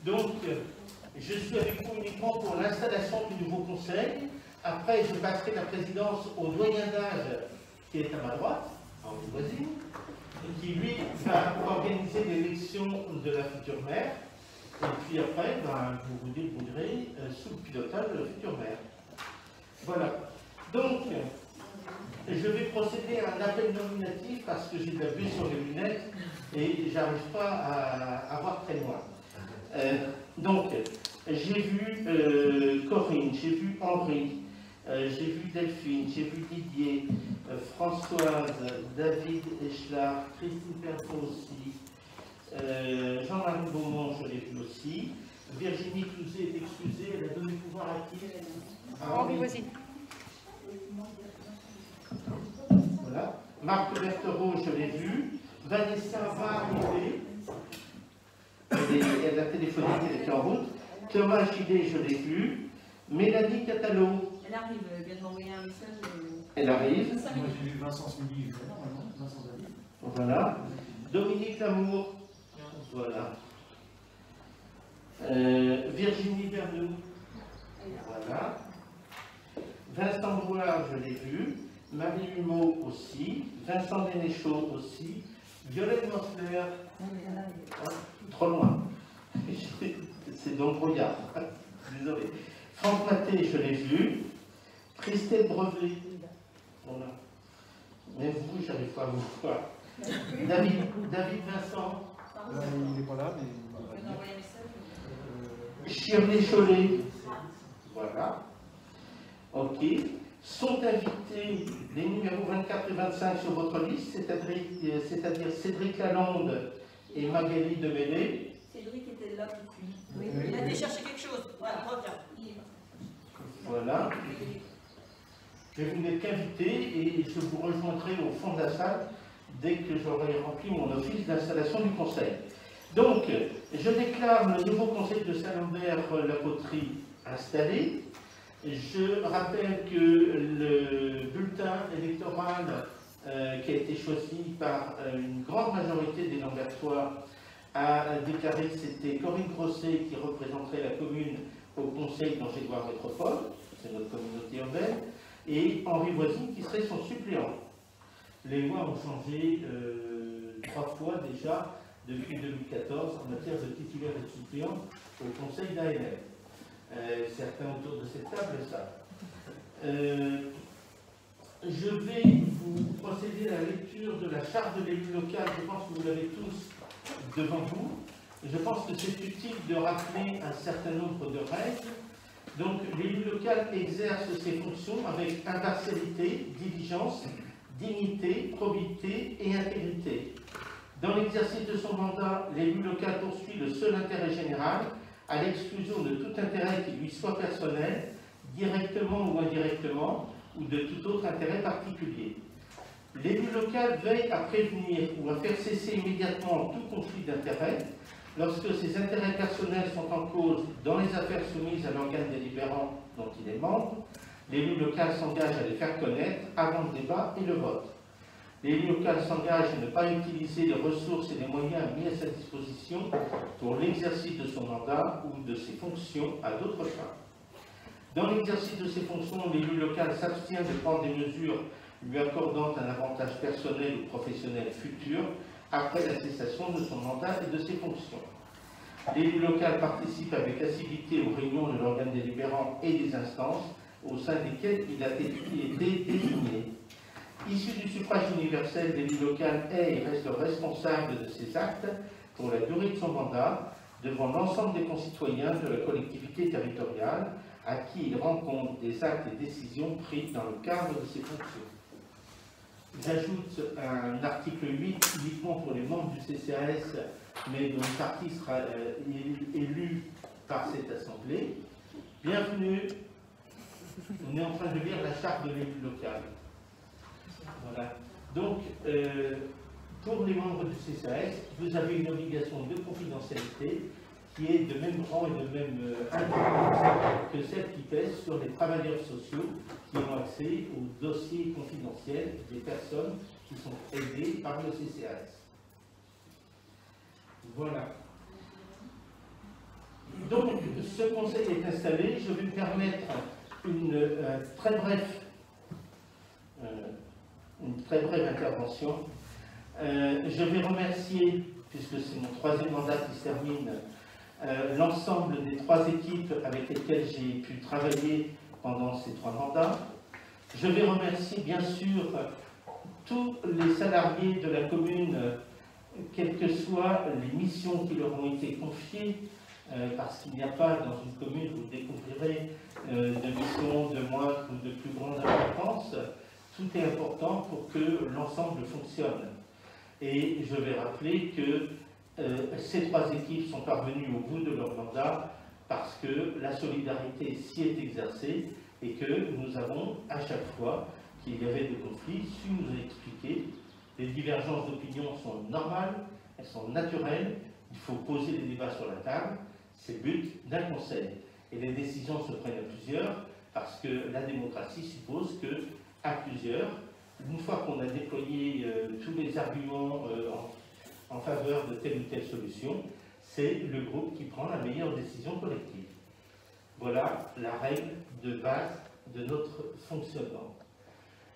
Donc, je suis avec vous uniquement pour l'installation du nouveau conseil. Après, je passerai la présidence au doyen d'âge qui est à ma droite, Henri Voisine, qui lui va organiser l'élection de la future maire. Et puis après, vous vous débrouillerez sous le pilotage de la future maire. Voilà. Donc, je vais procéder à un appel nominatif parce que j'ai de la vue sur les lunettes et j'arrive pas à voir très loin. Donc, j'ai vu Corinne, j'ai vu Henri, j'ai vu Delphine, j'ai vu Didier, Françoise, David Echelard, Christine Perrault aussi, Jean-Marie Beaumont, je l'ai vu aussi, Virginie Clouzet est excusée, elle a donné pouvoir à qui? Henri Voisine. Voilà. Marc Berthereau, je l'ai vu. Vanessa va arriver. Elle a téléphoné, elle était en route. Thomas Gillet, je l'ai vu. Mélanie Catalo. Elle arrive, elle vient de m'envoyer un message. Elle arrive. Moi j'ai vu Vincent Smilly, normalement, Vincent David. Voilà. Dominique Lamour. Voilà. Virginie Vernou. Voilà. Vincent Brouard, je l'ai vu. Marie Humeau aussi. Vincent Dénéchaud aussi. Violette Mosler. Trop loin. C'est dans le brouillard. Désolé. Franck Maté, je l'ai vu. Christelle Brevet. Voilà. Mais vous, j'arrive pas à vous voir. David Vincent. Il n'est pas là, mais. Elle m'a envoyé un message. Shirley Chollet. Voilà. Ok. Sont invités les numéros 24 et 25 sur votre liste, c'est-à-dire Cédric Lalonde et Magali Demélé. Cédric était là depuis. Oui. Il a été chercher quelque chose. Voilà, reviens. Voilà. Je vous n'ai qu'invité et je vous rejoindrai au fond de la salle dès que j'aurai rempli mon office d'installation du conseil. Donc, je déclare le nouveau conseil de Saint-Lambert-la-Poterie installé. Je rappelle que le bulletin électoral qui a été choisi par une grande majorité des Lambertois a déclaré que c'était Corinne Grosset qui représenterait la commune au conseil d'Angégoire Métropole, c'est notre communauté urbaine, et Henri Voisine qui serait son suppléant. Les lois ont changé 3 fois déjà depuis 2014 en matière de titulaire et de suppléant au conseil d'ALR. Certains autour de cette table le savent. Je vais vous procéder à la lecture de la charte de l'élu local. Je pense que vous l'avez tous devant vous. Je pense que c'est utile de rappeler un certain nombre de règles. Donc, l'élu local exerce ses fonctions avec impartialité, diligence, dignité, probité et intégrité. Dans l'exercice de son mandat, l'élu local poursuit le seul intérêt général, à l'exclusion de tout intérêt qui lui soit personnel, directement ou indirectement, ou de tout autre intérêt particulier. L'élu local veille à prévenir ou à faire cesser immédiatement tout conflit d'intérêts lorsque ses intérêts personnels sont en cause dans les affaires soumises à l'organe délibérant dont il est membre. L'élu local s'engage à les faire connaître avant le débat et le vote. L'élu local s'engage à ne pas utiliser les ressources et les moyens mis à sa disposition pour l'exercice de son mandat ou de ses fonctions à d'autres fins. Dans l'exercice de ses fonctions, l'élu local s'abstient de prendre des mesures lui accordant un avantage personnel ou professionnel futur après la cessation de son mandat et de ses fonctions. L'élu local participe avec assiduité aux réunions de l'organe délibérant et des instances au sein desquelles il a été désigné. Issu du suffrage universel, l'élu local est et reste responsable de ses actes pour la durée de son mandat devant l'ensemble des concitoyens de la collectivité territoriale à qui il rend compte des actes et décisions pris dans le cadre de ses fonctions. J'ajoute un article 8 uniquement pour les membres du CCAS, mais dont une partie sera élue par cette assemblée. Bienvenue, on est en train de lire la charte de l'élu local. Voilà. Donc, pour les membres du CCAS, vous avez une obligation de confidentialité qui est de même rang et de même importance que celle qui pèse sur les travailleurs sociaux qui ont accès aux dossiers confidentiels des personnes qui sont aidées par le CCAS. Voilà. Donc, ce conseil est installé. Je vais me permettre une très brève intervention. Je vais remercier, puisque c'est mon troisième mandat qui se termine, l'ensemble des 3 équipes avec lesquelles j'ai pu travailler pendant ces 3 mandats. Je vais remercier bien sûr tous les salariés de la commune, quelles que soient les missions qui leur ont été confiées, parce qu'il n'y a pas dans une commune, vous découvrirez, de missions de moindre ou de plus grande importance. Tout est important pour que l'ensemble fonctionne. Et je vais rappeler que ces 3 équipes sont parvenues au bout de leur mandat parce que la solidarité s'y est exercée et que nous avons, à chaque fois qu'il y avait des conflits, su nous expliquer. Les divergences d'opinion sont normales, elles sont naturelles, il faut poser les débats sur la table, c'est le but d'un conseil. Et les décisions se prennent à plusieurs parce que la démocratie suppose que, à plusieurs, une fois qu'on a déployé tous les arguments en faveur de telle ou telle solution, c'est le groupe qui prend la meilleure décision collective. Voilà la règle de base de notre fonctionnement.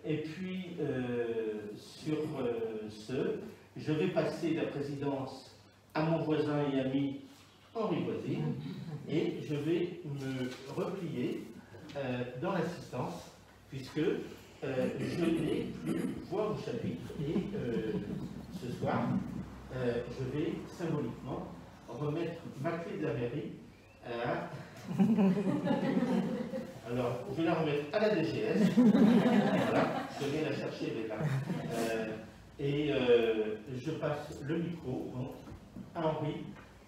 Et puis, sur ce, je vais passer la présidence à mon voisin et ami Henri Voisine, et je vais me replier dans l'assistance, puisque je n'ai plus voix au chapitre, et ce soir, je vais symboliquement remettre ma clé de la mairie à... Alors, je vais la remettre à la DGS, voilà, je vais la chercher déjà, et je passe le micro donc, à Henri,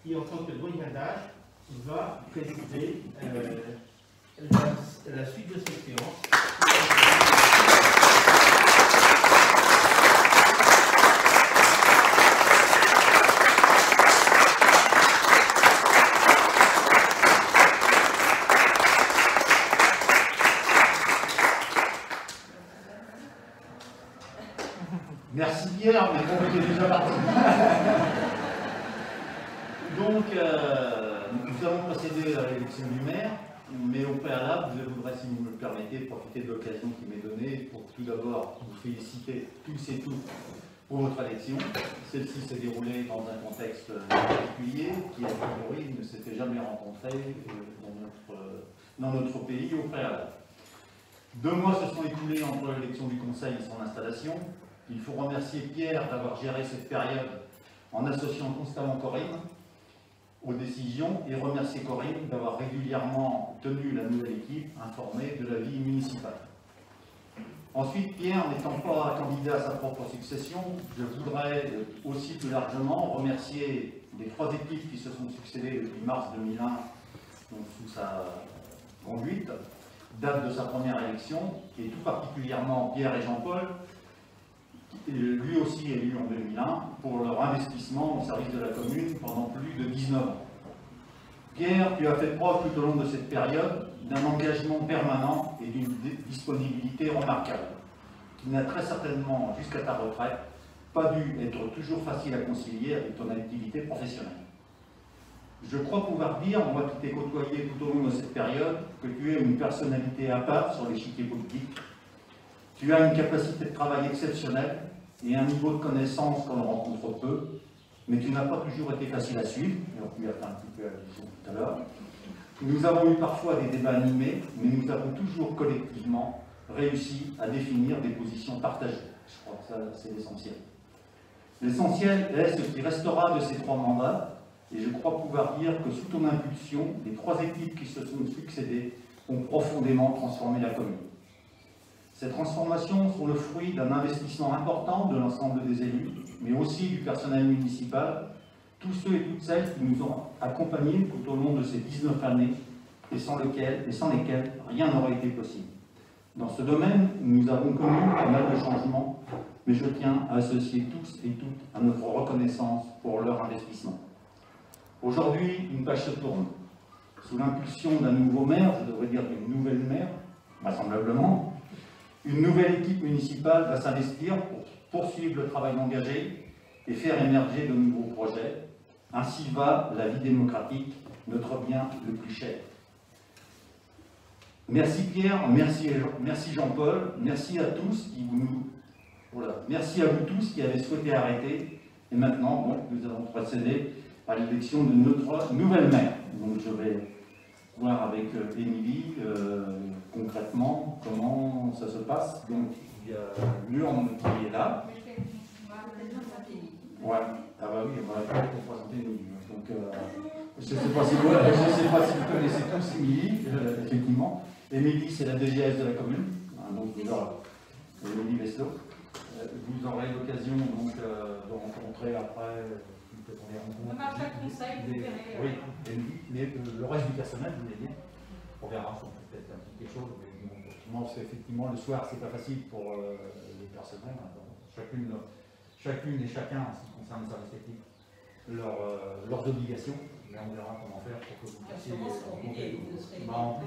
qui en tant que doyen d'âge va présider la suite de cette séance. Merci Pierre, mais bon, on était déjà parti. Donc, nous allons procéder à l'élection du maire, mais au préalable, je voudrais, si vous me le permettez, profiter de l'occasion qui m'est donnée pour tout d'abord vous féliciter tous et toutes pour votre élection. Celle-ci s'est déroulée dans un contexte particulier qui, a priori, ne s'était jamais rencontré dans notre pays au préalable. 2 mois se sont écoulés entre l'élection du Conseil et son installation. Il faut remercier Pierre d'avoir géré cette période en associant constamment Corinne aux décisions et remercier Corinne d'avoir régulièrement tenu la nouvelle équipe informée de la vie municipale. Ensuite, Pierre n'étant pas candidat à sa propre succession, je voudrais aussi plus largement remercier les 3 équipes qui se sont succédées depuis mars 2001, donc sous sa conduite, date de sa première élection, et tout particulièrement Pierre et Jean-Paul, lui aussi élu en 2001, pour leur investissement au service de la commune pendant plus de 19 ans. Pierre, tu as fait preuve tout au long de cette période d'un engagement permanent et d'une disponibilité remarquable, qui n'a très certainement, jusqu'à ta retraite, pas dû être toujours facile à concilier avec ton activité professionnelle. Je crois pouvoir dire, moi qui t'ai côtoyé tout au long de cette période, que tu es une personnalité à part sur l'échiquier politique. Tu as une capacité de travail exceptionnelle et un niveau de connaissance qu'on rencontre peu, mais tu n'as pas toujours été facile à suivre, et on peut y faire un petit peu allusion tout à l'heure. Nous avons eu parfois des débats animés, mais nous avons toujours collectivement réussi à définir des positions partagées. Je crois que ça, c'est l'essentiel. L'essentiel est ce qui restera de ces 3 mandats, et je crois pouvoir dire que sous ton impulsion, les 3 équipes qui se sont succédées ont profondément transformé la commune. Ces transformations sont le fruit d'un investissement important de l'ensemble des élus, mais aussi du personnel municipal, tous ceux et toutes celles qui nous ont accompagnés tout au long de ces 19 années et sans lesquels rien n'aurait été possible. Dans ce domaine, nous avons connu pas mal de changements, mais je tiens à associer tous et toutes à notre reconnaissance pour leur investissement. Aujourd'hui, une page se tourne. Sous l'impulsion d'un nouveau maire, je devrais dire d'une nouvelle maire, vraisemblablement, une nouvelle équipe municipale va s'investir pour poursuivre le travail engagé et faire émerger de nouveaux projets. Ainsi va la vie démocratique notre bien le plus cher. Merci Pierre, merci Jean-Paul, merci à tous qui merci à vous tous qui avez souhaité arrêter. Et maintenant, bon, nous allons procéder à l'élection de notre nouvelle maire. Donc je vais voir avec Émilie concrètement comment ça se passe. Donc il y a l'urne qui est là. Ouais, ah bah oui, on va pour présenter Émilie. Donc je ne sais pas si vous connaissez tous Émilie, effectivement. Émilie, c'est la DGS de la commune, hein, donc Émilie Veslo. Vous aurez l'occasion donc de rencontrer après on les rencontre. On marche à conseil, vous verrez. Oui, mais le reste du personnel, vous voulez dire, on verra, on peut peut-être un petit quelque chose. Moi, effectivement, le soir, c'est pas facile pour les personnels. Chacune et chacun, en ce qui concerne les services techniques, leurs obligations. Mais on verra comment faire pour que vous puissiez en plus,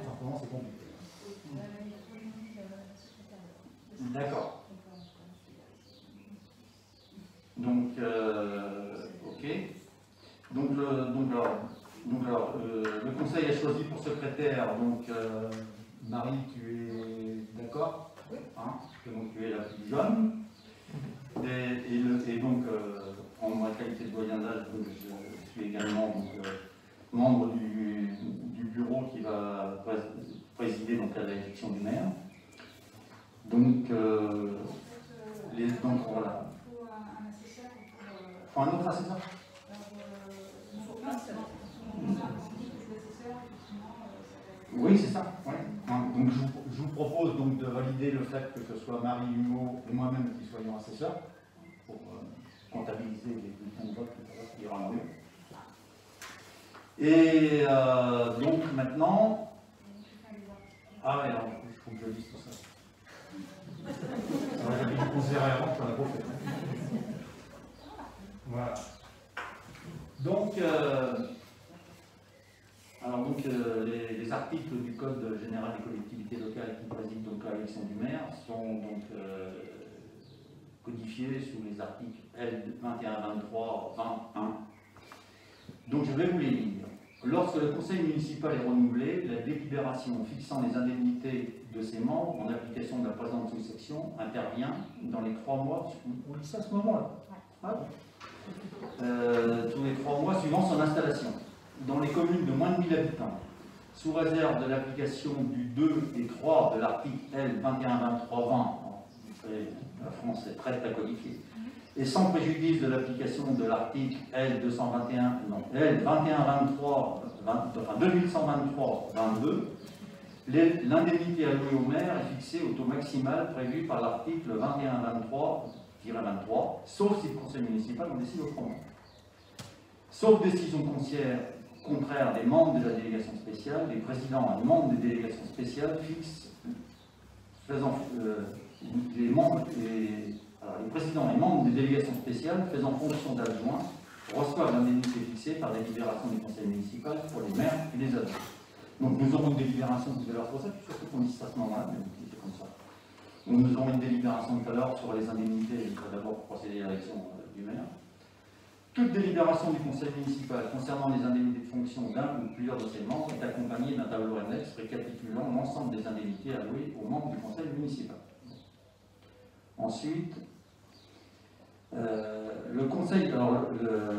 en ce moment, c'est compliqué. D'accord. Donc, ok. Donc, le conseil a choisi pour secrétaire, donc, Marie, tu es d'accord? Oui. Hein, donc, tu es la plus jeune. Et donc, en ma qualité de doyen d'âge, je suis également donc, membre du bureau qui va présider donc, à l'élection du maire. Donc, voilà. Faut un autre assesseur? Oui, c'est ça. Ouais. Donc, je vous propose donc de valider le fait que ce soit Marie Humeau et moi-même qui soyons assesseurs pour comptabiliser les bulletins de vote qui ira en lieu. Et donc maintenant. Ah ouais, alors, il faut que je lise tout ça. J'avais dû considérer avant, je n'en ai pas fait. Voilà. Donc, les articles du Code général des collectivités locales qui président donc à l'élection du maire sont donc codifiés sous les articles L21, 23, 21. Donc, je vais vous les lire. Lorsque le conseil municipal est renouvelé, la délibération fixant les indemnités de ses membres en application de la présente sous-section intervient dans les 3 mois. Vous dites ça à ce moment-là? Ah bon. Tous les 3 mois suivant son installation. Dans les communes de moins de 1000 habitants, sous réserve de l'application du 2 et 3 de l'article L21-23-20, la France est prête à codifier, et sans préjudice de l'application de l'article L2123-22, l'indemnité allouée au maire est fixée au taux maximal prévu par l'article 21-23-23, sauf si le conseil municipal en décide autrement. Sauf décision contraire des membres de la délégation spéciale, les présidents et membres des délégations spéciales fixent, les présidents et membres des délégations spéciales faisant fonction d'adjoints reçoivent l'indemnité fixée par délibération du conseil municipal pour les maires et les adjoints. Donc nous aurons une délibération tout à l'heure sur ça, surtout qu'on dit ça à ce moment-là, mais c'est comme ça. Donc nous aurons une délibération tout à l'heure sur les indemnités, il faut d'abord procéder à l'élection du maire. Toute délibération du conseil municipal concernant les indemnités de fonction d'un ou plusieurs de ses membres est accompagnée d'un tableau annexe récapitulant l'ensemble des indemnités allouées aux membres du conseil municipal. Ensuite, le conseil, alors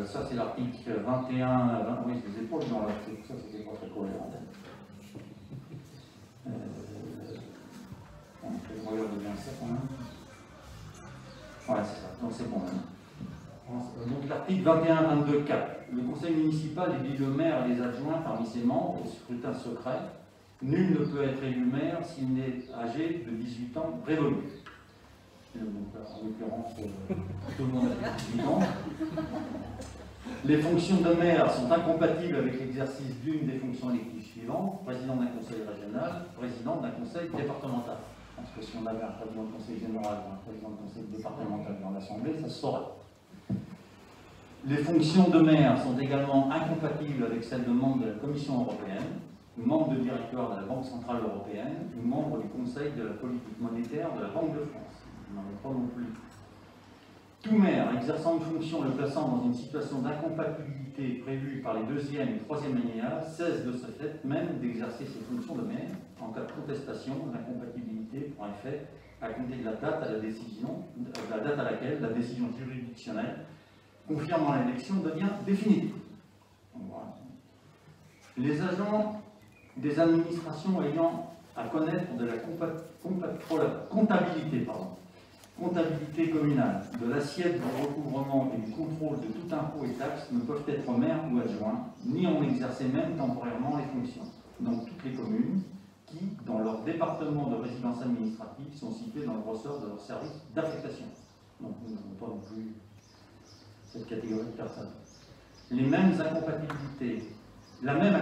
ça c'est l'article 21, oui je vous ai pas dans l'article, ça c'était pas très cohérent. On peut regarder bien ça quand même. Voilà c'est ça, donc c'est bon maintenant. Donc l'article 21-22-4, le conseil municipal élit le maire et les adjoints parmi ses membres au scrutin secret. Nul ne peut être élu maire s'il n'est âgé de 18 ans révolu. Donc, en l'occurrence, tout le monde a 18 ans. Les fonctions de maire sont incompatibles avec l'exercice d'une des fonctions électives suivantes: président d'un conseil régional, président d'un conseil départemental. Parce que si on avait un président de conseil général ou un président de conseil départemental dans l'Assemblée, ça se saurait. Les fonctions de maire sont également incompatibles avec celles de membre de la Commission européenne, membre de directoire de la Banque centrale européenne ou membre du Conseil de la politique monétaire de la Banque de France. N'en est pas non plus. Tout maire exerçant une fonction le plaçant dans une situation d'incompatibilité prévue par les 2e et 3e alinéas cesse de ce fait même d'exercer ses fonctions de maire en cas de contestation. L'incompatibilité prend effet à compter de la date à laquelle la décision juridictionnelle confirmant l'élection devient définitive. Voilà. Les agents des administrations ayant à connaître de la comptabilité communale, de l'assiette du recouvrement et du contrôle de tout impôt et taxe ne peuvent être maires ou adjoints, ni en exercer même temporairement les fonctions. Donc toutes les communes qui, dans leur département de résidence administrative, sont situées dans le ressort de leur service d'affectation. Donc nous n'avons pas non plus cette catégorie de personnes. Les mêmes incompatibilités. La même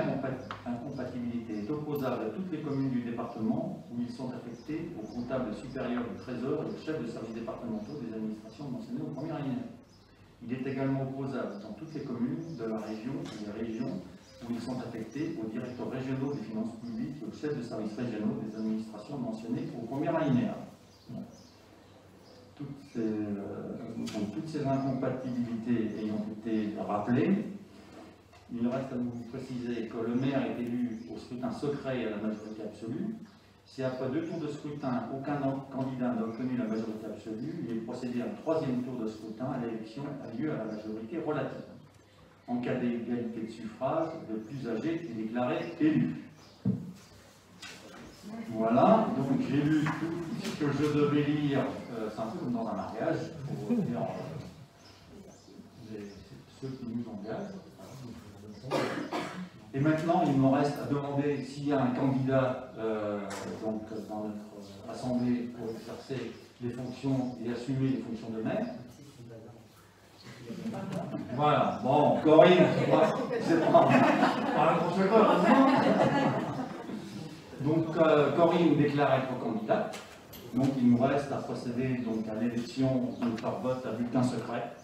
incompatibilité est opposable à toutes les communes du département où ils sont affectés au comptable supérieur du Trésor et au chef de service départementaux des administrations mentionnées au premier alinéa. Il est également opposable dans toutes les communes de la région et les régions où ils sont affectés aux directeurs régionaux des finances publiques et aux chefs de services régionaux des administrations mentionnées au premier alinéa. Toutes ces incompatibilités ayant été rappelées, il reste à vous préciser que le maire est élu au scrutin secret et à la majorité absolue. Si après 2 tours de scrutin, aucun candidat n'a obtenu la majorité absolue, il est procédé à un 3e tour de scrutin à l'élection a lieu à la majorité relative. En cas d'égalité de suffrage, le plus âgé est déclaré élu. Voilà, donc j'ai lu tout ce que je devais lire, c'est un peu comme dans un mariage, pour dire ceux qui nous engagent. Et maintenant, il me reste à demander s'il y a un candidat donc, dans notre assemblée pour exercer les fonctions et assumer les fonctions de maire. Voilà, bon, Corinne, c'est pas un grand secret. Donc, Corinne déclare être candidate. Donc, il nous reste à procéder donc, à l'élection par vote à bulletin secret.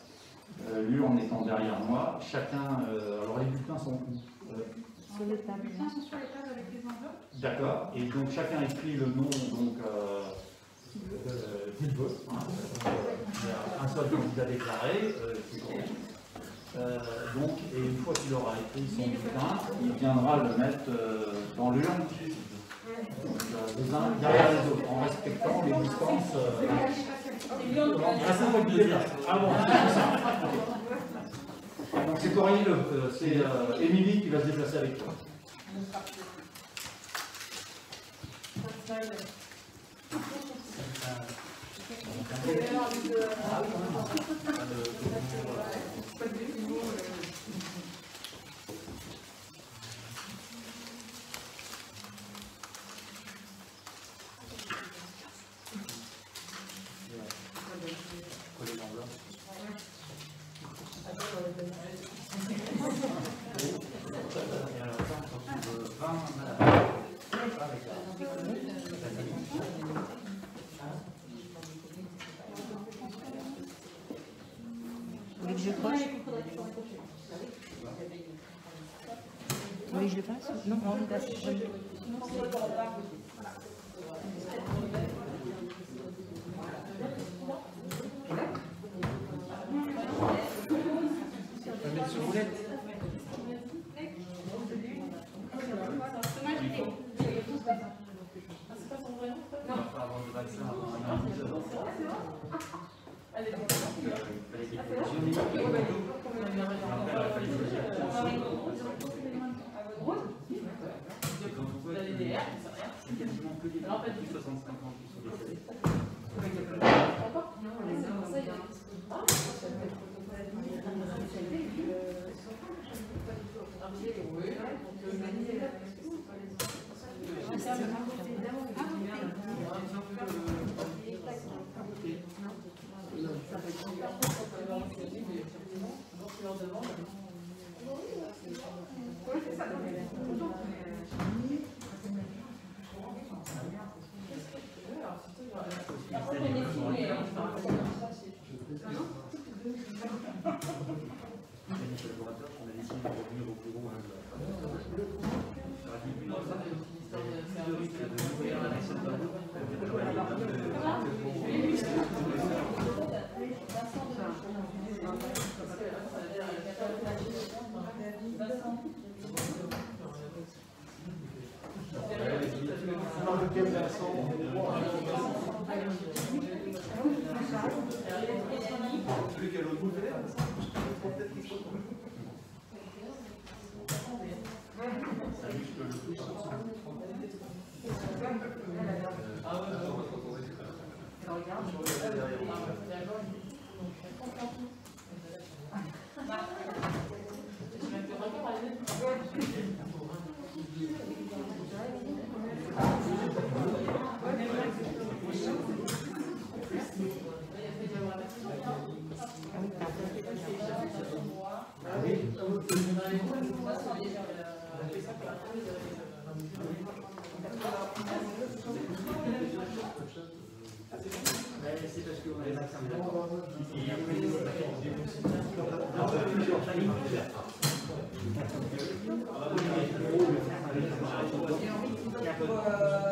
Lui en étant derrière moi, chacun. Alors les bulletins sont où Sur les tables. Les bulletins sont sur les tables avec les enveloppes. D'accord. Et donc chacun écrit le nom donc qu'il veut. Il y a un seul candidat déclaré, c'est Corinne. Donc, et une fois qu'il aura écrit son bulletin, il viendra le mettre dans l'urne. Les uns derrière les autres, en respectant les distances. Ah bon, c'est ça. Donc c'est Corinne, c'est Émilie qui va se déplacer avec toi. Vous voulez que je coche? Vous voulez que je le fasse? Non, on est d'accord. On va mettre sur roulette. Quel Vincent? Celui qui a l'autre bout de l'air.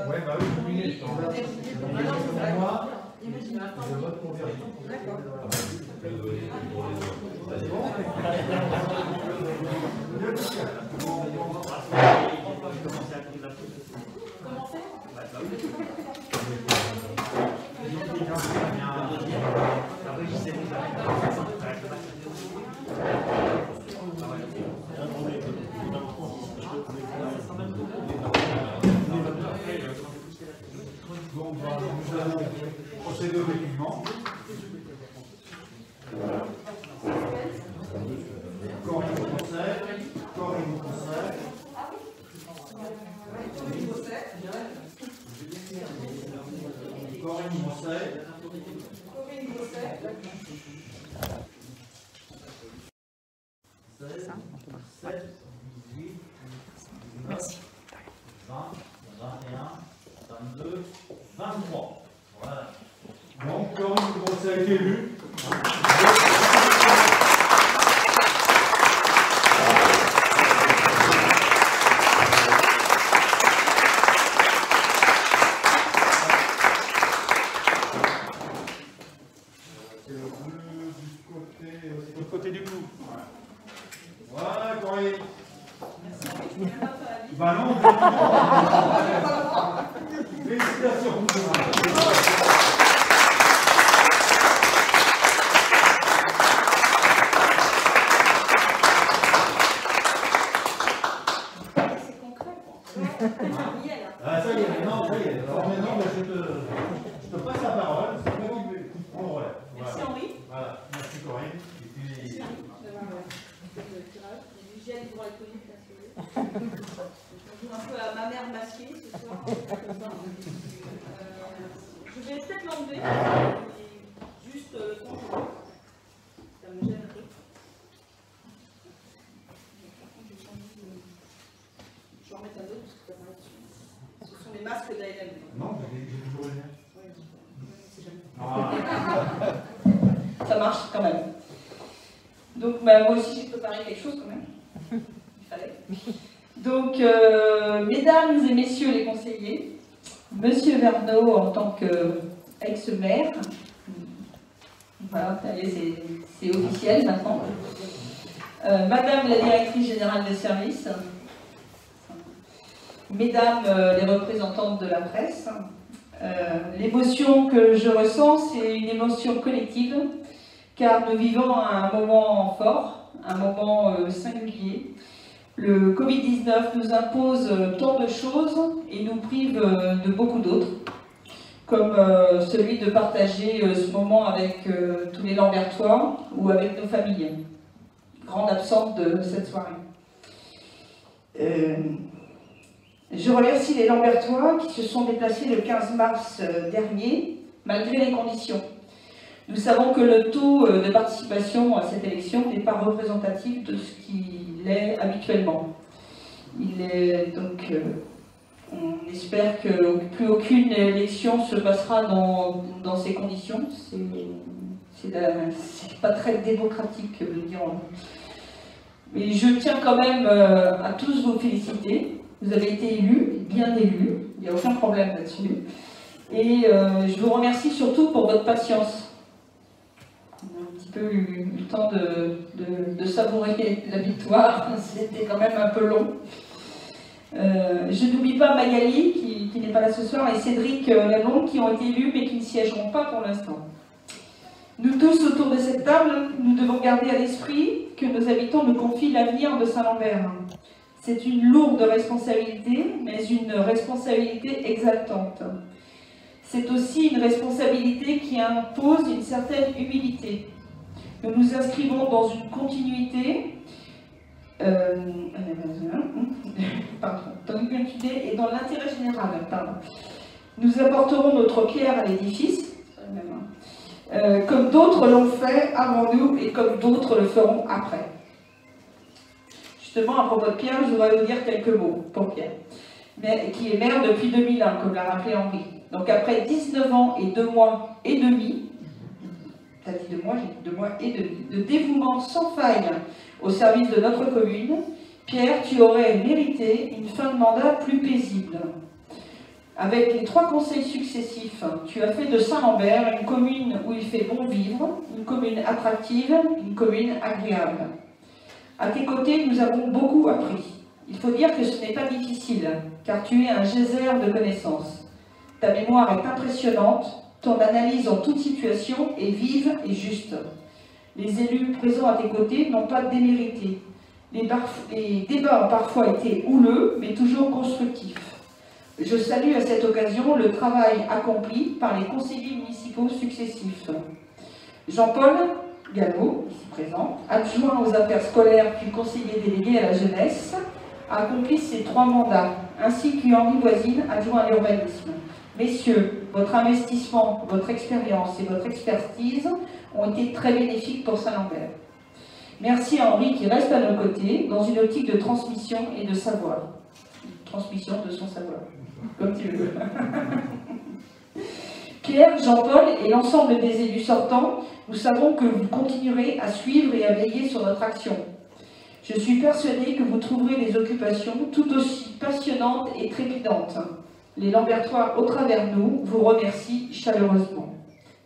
Ouais, bah oui, combiné, je moi, je vote pour vérifier. Donc, nous allons procéder au défilement. Corinne au conseil. Corinne au conseil. Corinne au conseil. Corinne au conseil. Merci. 20, 21, 22, 23. Voilà. Donc, Corinne au conseil est élue. C'est le bleu du côté du clou. Voilà, Corinne. Bah non, félicitations. C'est concret, Ah, ça y est, maintenant, ça y est. Alors maintenant, bah, je te passe la parole. C'est toi qui prends le relais. Merci Voilà. Henri. Voilà. Merci Corinne. Et puis... J'ai le droit électronique, bien sûr. Je joue un peu à ma mère masquée ce soir. Je vais peut-être l'enlever. Juste quand ça me gêne un peu. Je vais en remettre un autre parce que ça paraît dessus. Ce sont les masques d'ALM. Non, j'ai toujours le mien. Ça marche quand même. Donc bah, moi aussi j'ai préparé quelque chose quand même. Il fallait. Donc mesdames et messieurs les conseillers, monsieur Verneau en tant qu'ex-maire, voilà, c'est officiel maintenant. Madame la directrice générale des services, mesdames les représentantes de la presse, l'émotion que je ressens, c'est une émotion collective, car nous vivons un moment fort, un moment singulier. Le Covid-19 nous impose tant de choses et nous prive de beaucoup d'autres, comme celui de partager ce moment avec tous les Lambertois ou avec nos familles, grande absente de cette soirée. Je remercie les Lambertois qui se sont déplacés le 15 mars dernier, malgré les conditions. Nous savons que le taux de participation à cette élection n'est pas représentatif de ce qu'il est habituellement. Il est donc, on espère que plus aucune élection se passera dans ces conditions. C'est pas très démocratique, dirons. Mais je tiens quand même à tous vous féliciter. Vous avez été élus, bien élus, il n'y a aucun problème là-dessus. Et je vous remercie surtout pour votre patience. On a un petit peu eu le temps de savourer la victoire, c'était quand même un peu long. Je n'oublie pas Magali qui n'est pas là ce soir, et Cédric Lalonde, qui ont été élus mais qui ne siégeront pas pour l'instant. Nous tous autour de cette table, nous devons garder à l'esprit que nos habitants nous confient l'avenir de Saint-Lambert. C'est une lourde responsabilité, mais une responsabilité exaltante. C'est aussi une responsabilité qui impose une certaine humilité. Nous nous inscrivons dans une continuité, et dans l'intérêt général. Nous apporterons notre pierre à l'édifice, comme d'autres l'ont fait avant nous et comme d'autres le feront après. Justement, à propos de Pierre, je voudrais vous dire quelques mots pour Pierre, mais qui est maire depuis 2001, comme l'a rappelé Henri. Donc après 19 ans et 2 mois et demi, t'as dit 2 mois, j'ai dit 2 mois et demi, de dévouement sans faille au service de notre commune, Pierre, tu aurais mérité une fin de mandat plus paisible. Avec les 3 conseils successifs, tu as fait de Saint-Lambert une commune où il fait bon vivre, une commune attractive, une commune agréable. À tes côtés, nous avons beaucoup appris. Il faut dire que ce n'est pas difficile, car tu es un geyser de connaissances. Ta mémoire est impressionnante, ton analyse en toute situation est vive et juste. Les élus présents à tes côtés n'ont pas démérité. Les débats ont parfois été houleux, mais toujours constructifs. Je salue à cette occasion le travail accompli par les conseillers municipaux successifs. Jean-Paul Gallo, ici présent, adjoint aux affaires scolaires puis conseiller délégué à la jeunesse, a accompli ses 3 mandats, ainsi qu'Henri Voisine, adjoint à l'urbanisme. Messieurs, votre investissement, votre expérience et votre expertise ont été très bénéfiques pour Saint-Lambert. Merci à Henri qui reste à nos côtés dans une optique de transmission et de savoir. Transmission de son savoir, comme tu veux. Pierre, Jean-Paul et l'ensemble des élus sortants, nous savons que vous continuerez à suivre et à veiller sur notre action. Je suis persuadée que vous trouverez des occupations tout aussi passionnantes et trépidantes. Les Lambertois, au travers de nous, vous remercient chaleureusement.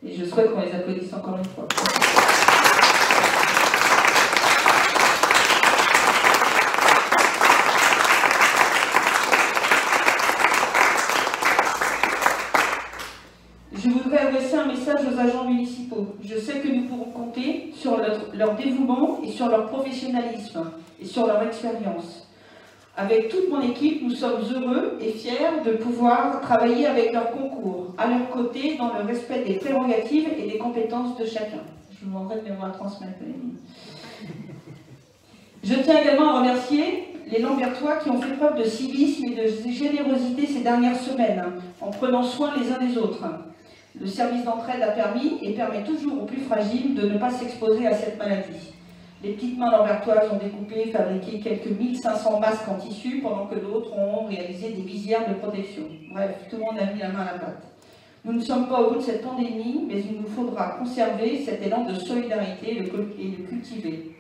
Et je souhaite qu'on les applaudisse encore une fois. Je voudrais adresser un message aux agents municipaux. Je sais que nous pourrons compter sur leur dévouement et sur leur professionnalisme et sur leur expérience. Avec toute mon équipe, nous sommes heureux et fiers de pouvoir travailler avec leur concours, à leur côté, dans le respect des prérogatives et des compétences de chacun. Je vous demanderai de me transmettre. Je tiens également à remercier les Lambertois qui ont fait preuve de civisme et de générosité ces dernières semaines, en prenant soin les uns des autres. Le service d'entraide a permis et permet toujours aux plus fragiles de ne pas s'exposer à cette maladie. Les petites mains lambertoises ont découpé et fabriqué quelques 1500 masques en tissu, pendant que d'autres ont réalisé des visières de protection. Bref, tout le monde a mis la main à la pâte. Nous ne sommes pas au bout de cette pandémie, mais il nous faudra conserver cet élan de solidarité et le cultiver.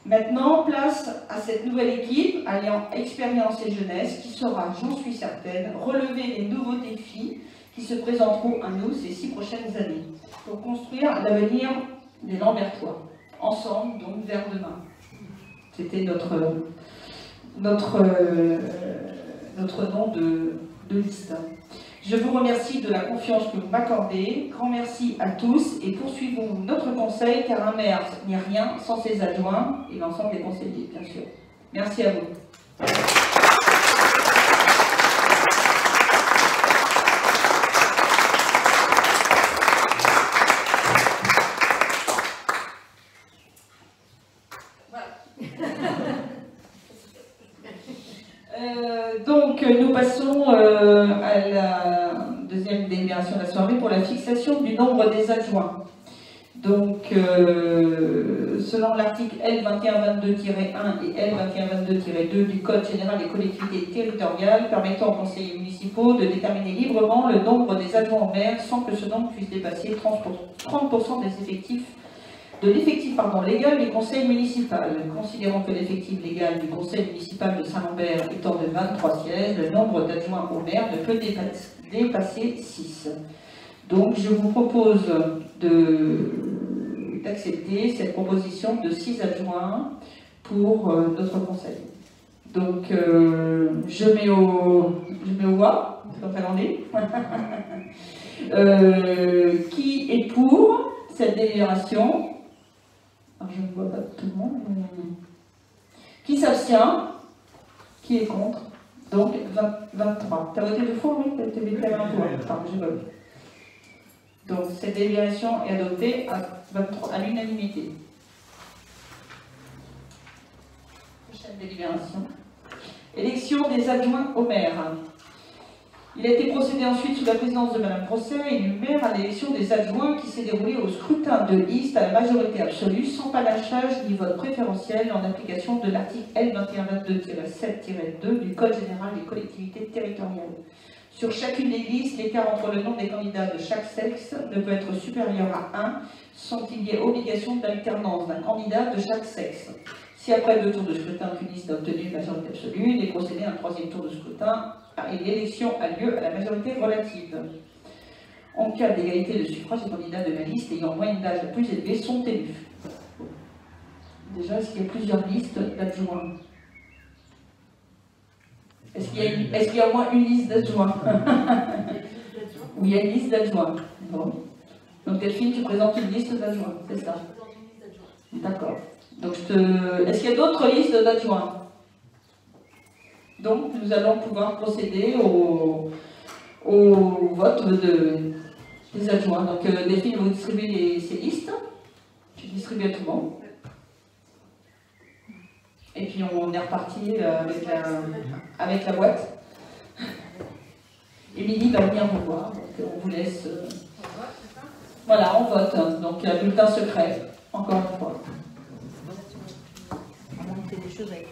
Maintenant, place à cette nouvelle équipe, alliant expérience et jeunesse, qui saura, j'en suis certaine, relever les nouveaux défis qui se présenteront à nous ces 6 prochaines années, pour construire l'avenir des Lambertois. Ensemble, donc, vers demain. C'était notre nom de liste. Je vous remercie de la confiance que vous m'accordez. Grand merci à tous et poursuivons notre conseil, car un maire n'est rien sans ses adjoints et l'ensemble des conseillers, bien sûr. Merci à vous. Donc, nous passons à la deuxième délibération de la soirée pour la fixation du nombre des adjoints. Donc, selon l'article L2122-1 et L2122-2 du Code général des collectivités territoriales, permettant aux conseillers municipaux de déterminer librement le nombre des adjoints au maire sans que ce nombre puisse dépasser 30% des effectifs de l'effectif légal du conseil municipal. Considérant que l'effectif légal du conseil municipal de Saint-Lambert étant de 23 sièges, le nombre d'adjoints au maire ne peut dépasser 6. Donc je vous propose d'accepter cette proposition de 6 adjoints pour notre conseil. Donc je mets au vois, quand elle en est. Qui est pour cette délibération? Alors, je ne vois pas tout le monde. Qui s'abstient? Qui est contre? Donc 23. Tu as voté 2 fois, oui? Tu as voté un tour. Enfin, j'ai pas vu. Donc cette délibération est adoptée à l'unanimité. Prochaine délibération. Élection des adjoints au maire. Il a été procédé ensuite sous la présidence de Madame Procet, élue maire, à l'élection des adjoints qui s'est déroulée au scrutin de liste à la majorité absolue, sans panachage ni vote préférentiel, en application de l'article L2122-7-2 du Code général des collectivités territoriales. Sur chacune des listes, l'écart entre le nom des candidats de chaque sexe ne peut être supérieur à 1, sans qu'il y ait obligation d'alternance d'un candidat de chaque sexe. Si après 2 tours de scrutin qu'une liste a obtenu une majorité absolue, il est procédé à un 3e tour de scrutin et l'élection a lieu à la majorité relative. En cas d'égalité de suffrage, les candidats de la liste ayant moyenne d'âge la plus élevée sont élus. Déjà, est-ce qu'il y a plusieurs listes d'adjoints? Est-ce qu'il y a au moins une liste d'adjoints? Oui, il y a une liste d'adjoints. Bon. Donc Delphine, tu présentes une liste d'adjoints, c'est ça? D'accord. Donc, est-ce qu'il y a d'autres listes d'adjoints? Donc, nous allons pouvoir procéder au vote des adjoints. Donc, Delphine, vous distribuez ces listes. Tu distribues à tout le monde. Et puis, on est reparti avec la boîte. Émilie va venir vous voir. Donc, on vous laisse... Voilà, on vote. Donc, bulletin secret, encore une fois. On fait des choses avec.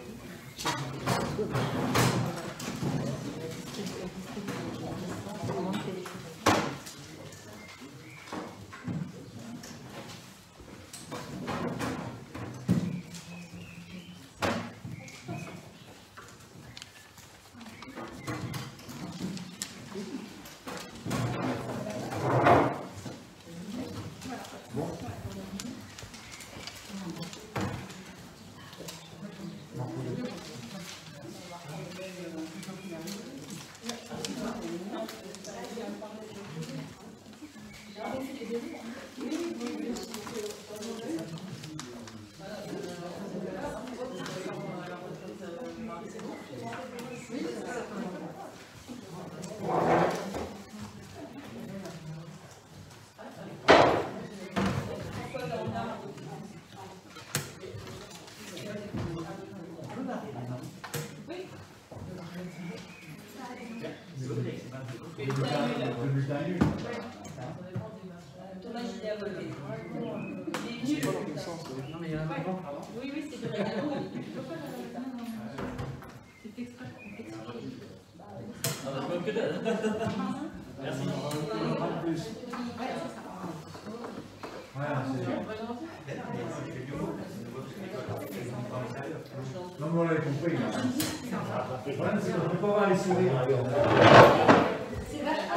Oui, oui, c'est vrai. C'est extra complexe. Merci. Non, mais on l'avait compris. Le problème, c'est qu'on ne peut pas voir les sourires. C'est vachement.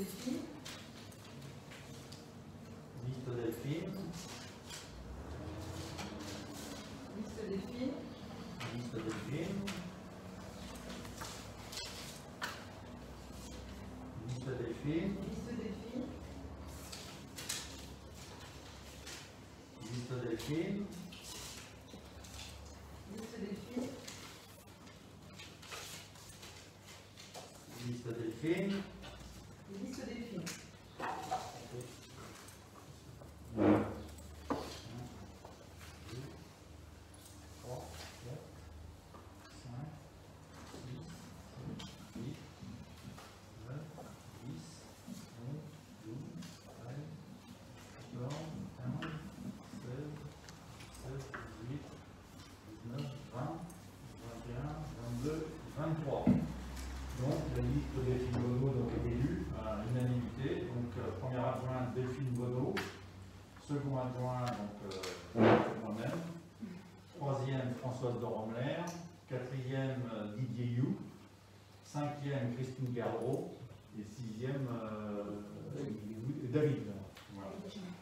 Delphine. Liste Delphine. Liste Delphine. Liste Delphine. Liste Delphine. Liste Delphine. Liste Delphine. Liste Delphine. Liste Delphine. Liste Delphine. 23. Donc la liste Delphine Bonneau est élue à l'unanimité. Donc première adjointe Delphine Bonneau, second adjoint moi-même, troisième Françoise Doromler, quatrième Didier You, cinquième Christine Gardreau et sixième David. Voilà.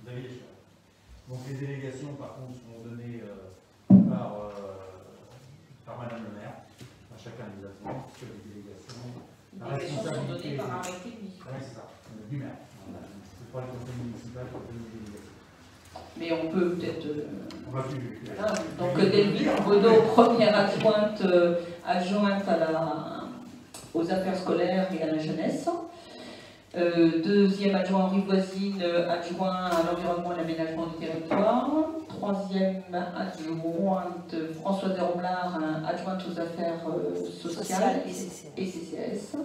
David Eschal. Donc les délégations par contre seront données par Madame le maire. Chacun des adjoints, sur les délégations. Les délégations sont données par arrêté du municipal. Oui, c'est ça, du maire. C'est pas le conseil municipal qui donne les délégations. Mais on peut peut-être. On va plus. Donc Delphine Bonneau, première adjointe, adjointe aux affaires scolaires et à la jeunesse. Deuxième adjoint Henri Voisine, adjoint à l'environnement et l'aménagement du territoire. Troisième adjointe Françoise Deromblard, adjointe aux affaires sociales et CCS.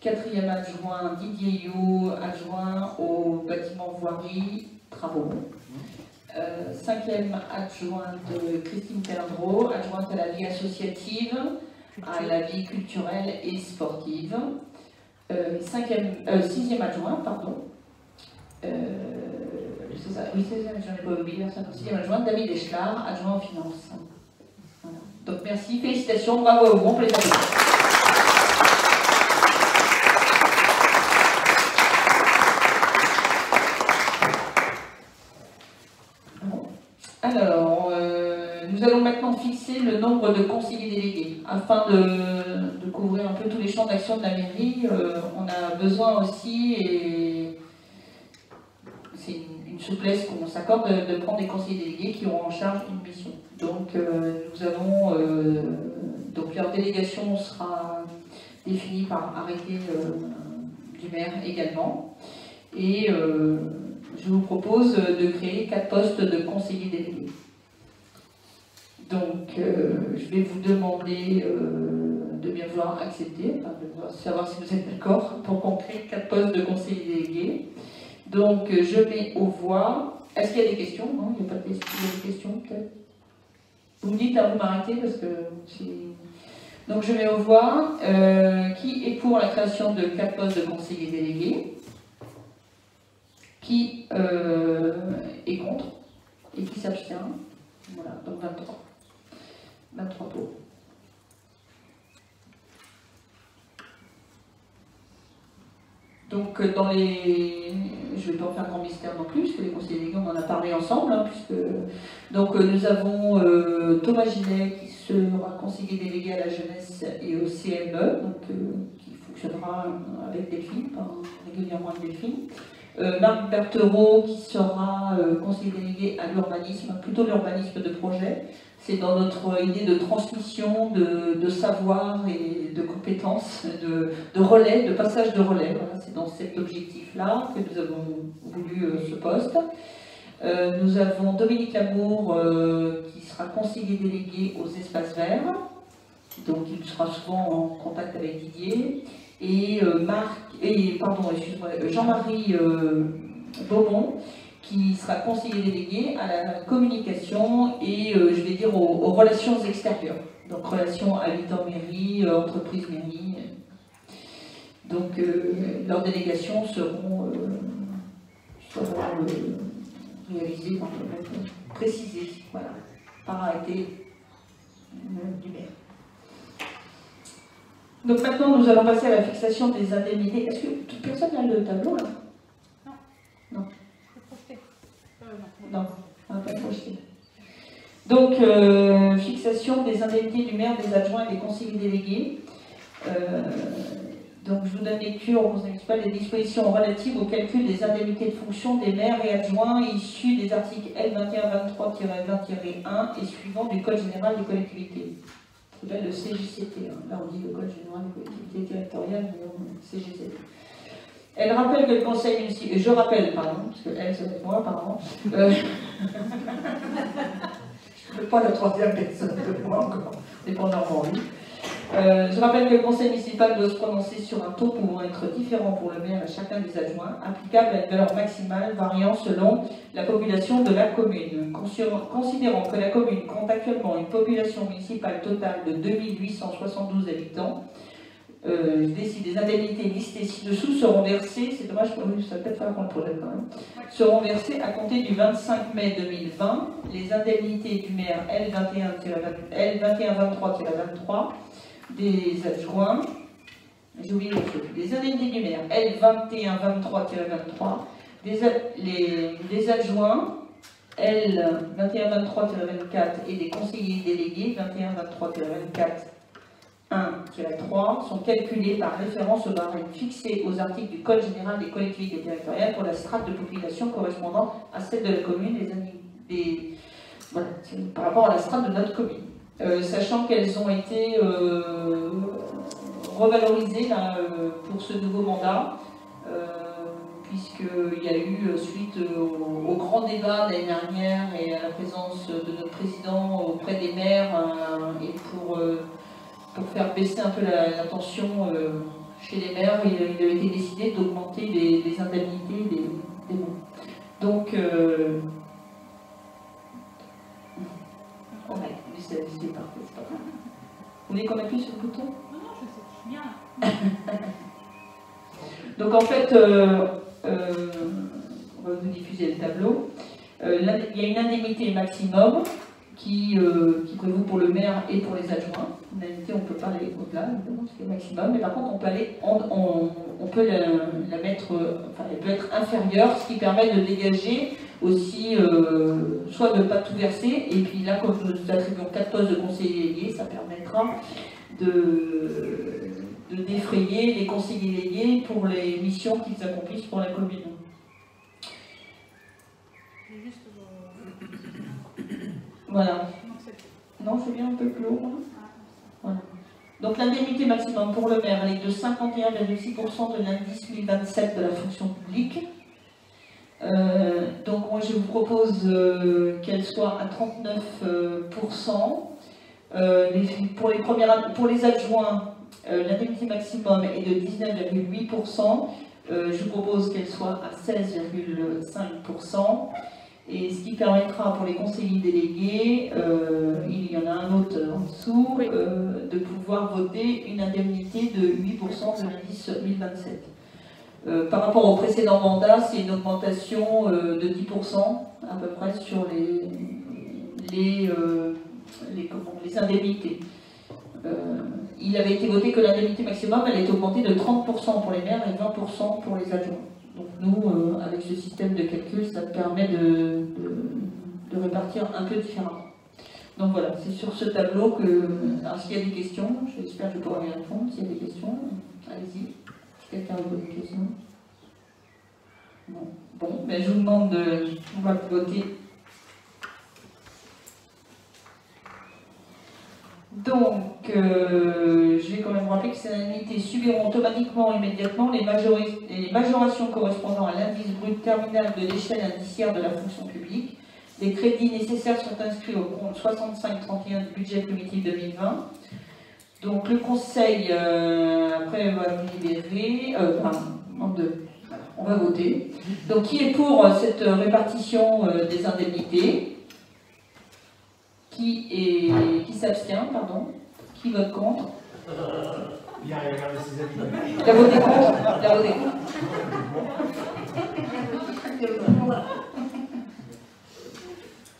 Quatrième adjoint Didier You, adjoint aux bâtiments voirie, travaux. Cinquième adjointe Christine Calendreau, adjointe à la vie associative, à la vie culturelle et sportive. Sixième adjoint, pardon. C'est ça, oui, c'est ça, j'en ai pas oublié. Sixième adjoint, David Eschal, adjoint aux finances. Voilà. Donc merci, félicitations, bravo à vous, on peut les applaudir. Alors, nous allons maintenant fixer le nombre de conseillers délégués. Afin de couvrir un peu tous les champs d'action de la mairie, on a besoin aussi, et c'est une souplesse qu'on s'accorde, de prendre des conseillers délégués qui auront en charge une mission. Donc, nous avons, donc leur délégation sera définie par arrêté du maire également. Et je vous propose de créer 4 postes de conseillers délégués. Donc, je vais vous demander de bien vouloir accepter, enfin, de savoir si vous êtes d'accord pour qu'on crée 4 postes de conseillers délégués. Donc, je mets aux voix. Est-ce qu'il y a des questions? Non, il n'y a pas de questions. Il y a des questions, peut-être? Vous me dites, vous m'arrêtez parce que donc, je mets aux voix. Qui est pour la création de 4 postes de conseillers délégués? Qui est contre et qui s'abstient? Voilà, donc 23. 23 pour. Donc dans les... Je ne vais pas en faire grand mystère non plus, puisque les conseillers délégués, on en a parlé ensemble. Hein, puisque... Donc nous avons Thomas Gilet qui sera conseiller délégué à la jeunesse et au CME, donc, qui fonctionnera avec Delphine, régulièrement avec Delphine. Marc Berthereau qui sera conseiller délégué à l'urbanisme, plutôt l'urbanisme de projet. C'est dans notre idée de transmission, de savoir et de compétences, de relais, de passage de relais. Voilà, c'est dans cet objectif-là que nous avons voulu ce poste. Nous avons Dominique Lamour qui sera conseiller délégué aux espaces verts. Donc il sera souvent en contact avec Didier. Et Jean-Marie Beaumont qui sera conseiller délégué à la communication et je vais dire aux relations extérieures, donc relations habitants-mairie, entreprise-mairie. Donc leurs délégations seront réalisées, précisées, voilà, par arrêté du maire. Donc maintenant, nous allons passer à la fixation des indemnités. Est-ce que toute personne a le tableau là? Non. Non. Non. Non, on va pas le projeter. Donc, fixation des indemnités du maire, des adjoints et des conseillers délégués. Donc, je vous donne lecture au conseil municipal des dispositions relatives au calcul des indemnités de fonction des maires et adjoints issues des articles L2123-20-1 et suivants du Code général des collectivités. C'est le CGCT. Hein. Là, on dit le Code général des collectivités territoriales, mais on CGCT. Elle rappelle que le conseil municipal, et je rappelle, pardon, parce que elle, c'est moi, pardon. Je ne veux pas la troisième personne de moi encore, dépendamment lui. Je rappelle que le conseil municipal doit se prononcer sur un taux pouvant être différent pour le maire et chacun des adjoints, applicable à une valeur maximale variant selon la population de la commune. Considérant que la commune compte actuellement une population municipale totale de 2872 habitants, décide des indemnités listées ci-dessous seront versées, c'est dommage pour nous, ça va peut-être falloir qu'on le projette quand même, seront versées à compter du 25 mai 2020, les indemnités du maire L2123-23, des adjoints, j'ai oublié le truc, les indemnités du maire L2123-23, des adjoints L2123-24 et des conseillers délégués 2123-24-1-3 sont calculés par référence aux barèmes fixés aux articles du Code général des collectivités territoriales pour la strate de population correspondant à celle de la commune, voilà, par rapport à la strate de notre commune. Sachant qu'elles ont été revalorisées là, pour ce nouveau mandat, puisqu'il y a eu, suite au grand débat l'année dernière et à la présence de notre président auprès des maires, et pour faire baisser un peu la tension chez les maires, il a été décidé d'augmenter les indemnités des maires. Donc, ouais, c'est parfait, c'est pas grave. Vous voulez qu'on appuie sur le bouton? Non, je sais, je suis bien. Donc en fait, on va vous diffuser le tableau. Il y a une indemnité maximum qui prévaut pour le maire et pour les adjoints. Une indemnité, on ne peut pas aller au-delà, évidemment, c'est le maximum, mais par contre, on peut la mettre, enfin, elle peut être inférieure, ce qui permet de dégager aussi, soit de ne pas tout verser, et puis là, comme nous attribuons 4 postes de conseillers délégués, ça permettra de défrayer les conseillers délégués pour les missions qu'ils accomplissent pour la commune. Voilà. Non, c'est bien un peu plus haut. Voilà. Donc l'indemnité maximum pour le maire, elle est de 51,6% de l'indice 1027 de la fonction publique. Donc moi je vous propose qu'elle soit à 39%. Pour les adjoints, l'indemnité maximum est de 19,8%. Je vous propose qu'elle soit à 16,5%. Et ce qui permettra pour les conseillers délégués, il y en a un autre en dessous, de pouvoir voter une indemnité de 8% de l'indice 1027. Par rapport au précédent mandat, c'est une augmentation de 10% à peu près sur les indemnités. Il avait été voté que l'indemnité maximum elle est augmentée de 30% pour les maires et 20% pour les adjoints. Donc nous, avec ce système de calcul, ça permet de répartir un peu différemment. Donc voilà, c'est sur ce tableau que... Alors s'il y a des questions, j'espère que je pourrai y répondre. S'il y a des questions, allez-y. Si quelqu'un a des questions. Bon, ben je vous demande de... On va voter. Donc, je vais quand même rappeler que ces indemnités subiront automatiquement, immédiatement, les majorations correspondant à l'indice brut terminal de l'échelle indiciaire de la fonction publique. Les crédits nécessaires sont inscrits au compte 6531 du budget primitif 2020. Donc, le conseil, après, va délibérer, on va voter. Donc, qui est pour cette répartition des indemnités? Qui s'abstient, pardon? Qui vote contre? Bien, regardez ses amis. La voté contre? La voté contre.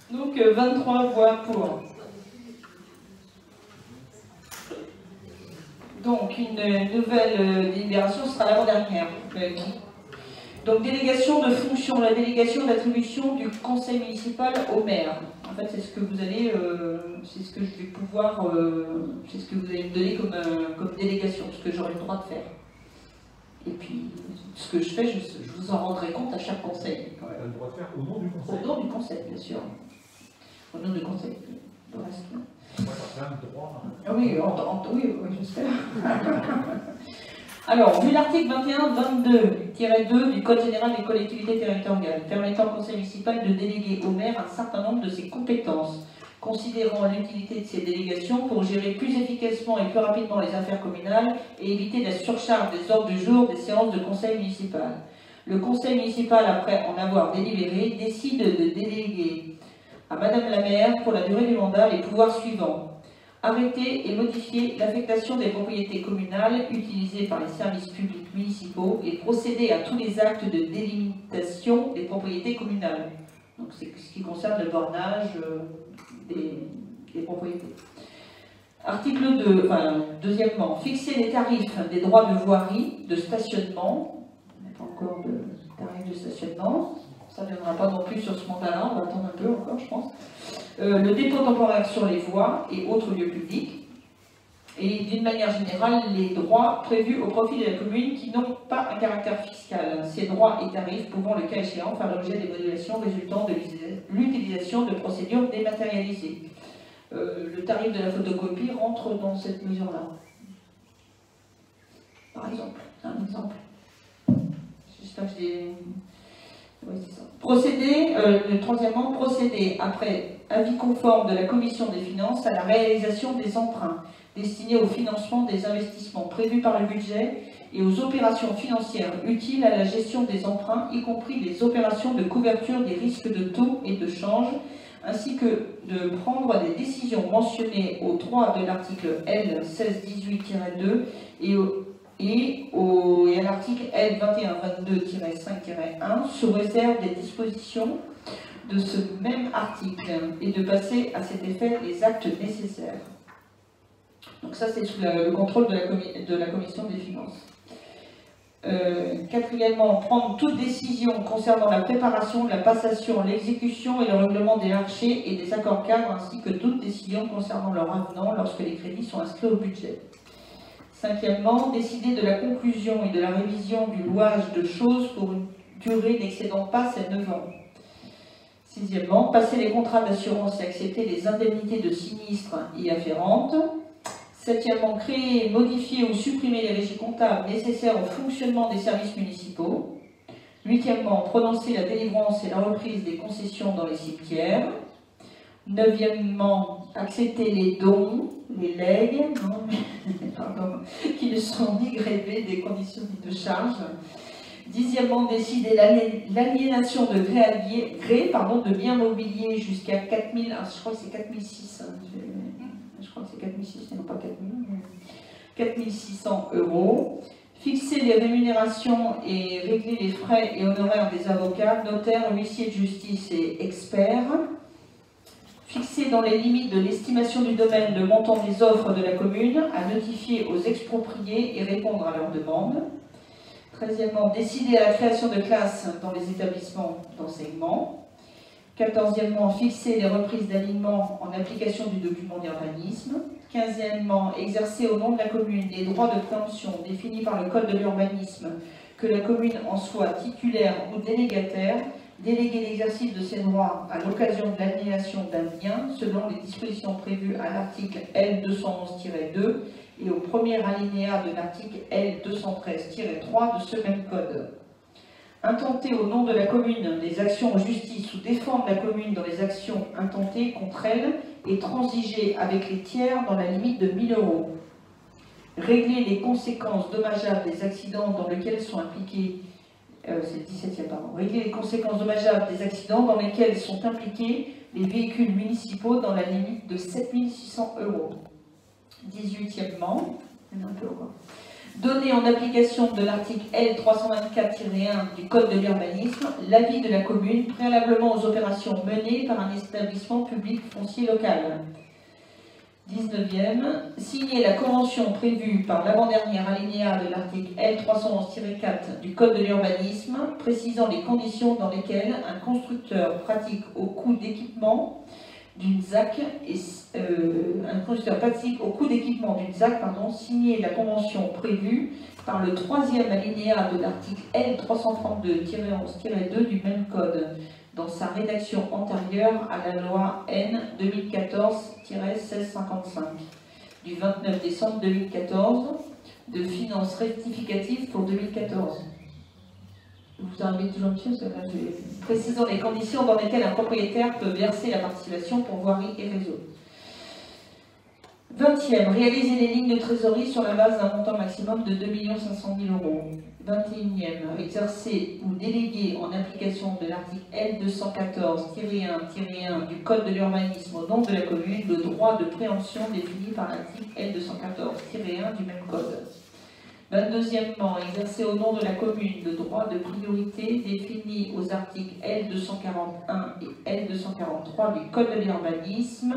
Donc 23 voix pour. Donc, une nouvelle délibération sera l'avant-dernière. Donc, délégation de fonction, la délégation d'attribution du conseil municipal au maire. En fait, c'est ce que vous allez, c'est ce que je vais pouvoir, c'est ce que vous allez me donner comme délégation, ce que j'aurai le droit de faire. Et puis, ce que je fais, je vous en rendrai compte à chaque conseil. Tu as le droit de faire au nom du conseil. Au nom du conseil, bien sûr. Au nom du conseil. Le reste, non. Moi, tu as plein de droits. Ah oui, oui, j'espère. Alors, vu l'article 21-22-2 du Code général des collectivités territoriales, permettant au conseil municipal de déléguer au maire un certain nombre de ses compétences, considérant l'utilité de ces délégations pour gérer plus efficacement et plus rapidement les affaires communales et éviter la surcharge des ordres du jour des séances de conseil municipal. Le conseil municipal, après en avoir délibéré, décide de déléguer à Madame la maire, pour la durée du mandat, les pouvoirs suivants. Arrêter et modifier l'affectation des propriétés communales utilisées par les services publics municipaux et procéder à tous les actes de délimitation des propriétés communales. Donc c'est ce qui concerne le bornage des propriétés. Article 2, deuxièmement, fixer les tarifs des droits de voirie, de stationnement. On n'a pas encore de tarifs de stationnement. Ça ne viendra pas non plus sur ce mandat-là, on va attendre un peu encore, je pense. Le dépôt temporaire sur les voies et autres lieux publics. Et d'une manière générale, les droits prévus au profit de la commune qui n'ont pas un caractère fiscal. Ces droits et tarifs pouvant, le cas échéant, faire l'objet des modulations résultant de l'utilisation de procédures dématérialisées. Le tarif de la photocopie rentre dans cette mesure-là. Par exemple, un exemple. J'espère que j'ai... Oui, c'est ça. Procéder, troisièmement, procéder, après avis conforme de la Commission des finances, à la réalisation des emprunts destinés au financement des investissements prévus par le budget et aux opérations financières utiles à la gestion des emprunts, y compris les opérations de couverture des risques de taux et de change, ainsi que de prendre des décisions mentionnées au 3 de l'article L 1618-2 et à l'article L 2122-5-1 sous réserve des dispositions de ce même article et de passer à cet effet les actes nécessaires. Donc ça c'est sous le contrôle de la Commission des finances. Quatrièmement, prendre toute décision concernant la préparation, la passation, l'exécution et le règlement des marchés et des accords cadres, ainsi que toute décision concernant leur avenant lorsque les crédits sont inscrits au budget. Cinquièmement, décider de la conclusion et de la révision du louage de choses pour une durée n'excédant pas ces 9 ans. Sixièmement, passer les contrats d'assurance et accepter les indemnités de sinistre y afférentes. Septièmement, créer, modifier ou supprimer les régies comptables nécessaires au fonctionnement des services municipaux. Huitièmement, prononcer la délivrance et la reprise des concessions dans les cimetières. Neuvièmement, accepter les dons, les legs, qui ne sont ni grevés des conditions ni de charge. Dixièmement, décider l'aliénation de gré de biens mobiliers jusqu'à 4000, je crois que c'est 4006, je crois que c'est 4006, non pas 4000, 4600 €. Fixer les rémunérations et régler les frais et honoraires des avocats, notaires, huissiers de justice et experts. Fixer dans les limites de l'estimation du domaine le montant des offres de la commune à notifier aux expropriés et répondre à leurs demandes. 13e, décider à la création de classes dans les établissements d'enseignement. 14e, fixer les reprises d'alignement en application du document d'urbanisme. 15e, exercer au nom de la commune les droits de préemption définis par le Code de l'urbanisme, que la commune en soit titulaire ou délégataire, déléguer l'exercice de ces droits à l'occasion de l'aliénation d'un bien selon les dispositions prévues à l'article L 211-2 et au premier alinéa de l'article L 213-3 de ce même code. Intenter au nom de la commune des actions en justice ou défendre la commune dans les actions intentées contre elle et transiger avec les tiers dans la limite de 1 000 €. Régler les conséquences dommageables des accidents dans lesquels sont impliqués c'est le 17e, pardon. Régler les conséquences dommageables des accidents dans lesquels sont impliqués les véhicules municipaux dans la limite de 7 600 €. 18e, donner en application de l'article L 324-1 du Code de l'urbanisme l'avis de la commune préalablement aux opérations menées par un établissement public foncier local. 19e, signer la convention prévue par l'avant-dernier alinéa de l'article L311-4 du Code de l'urbanisme, précisant les conditions dans lesquelles un constructeur pratique au coût d'équipement d'une ZAC signer la convention prévue par le 3e alinéa de l'article L332-11-2 du même code, dans sa rédaction antérieure à la loi N 2014-1655 du 29 décembre 2014 de finances rectificatives pour 2014. Vous arrivez toujours dessus, précisant les conditions dans lesquelles un propriétaire peut verser la participation pour voirie et réseau. 20e, réaliser les lignes de trésorerie sur la base d'un montant maximum de 2 500 000 euros. 21e, exercer ou déléguer en application de l'article L214-1-1 du Code de l'urbanisme au nom de la commune le droit de préemption défini par l'article L214-1 du même code. 22e, exercer au nom de la commune le droit de priorité défini aux articles L241 et L243 du Code de l'urbanisme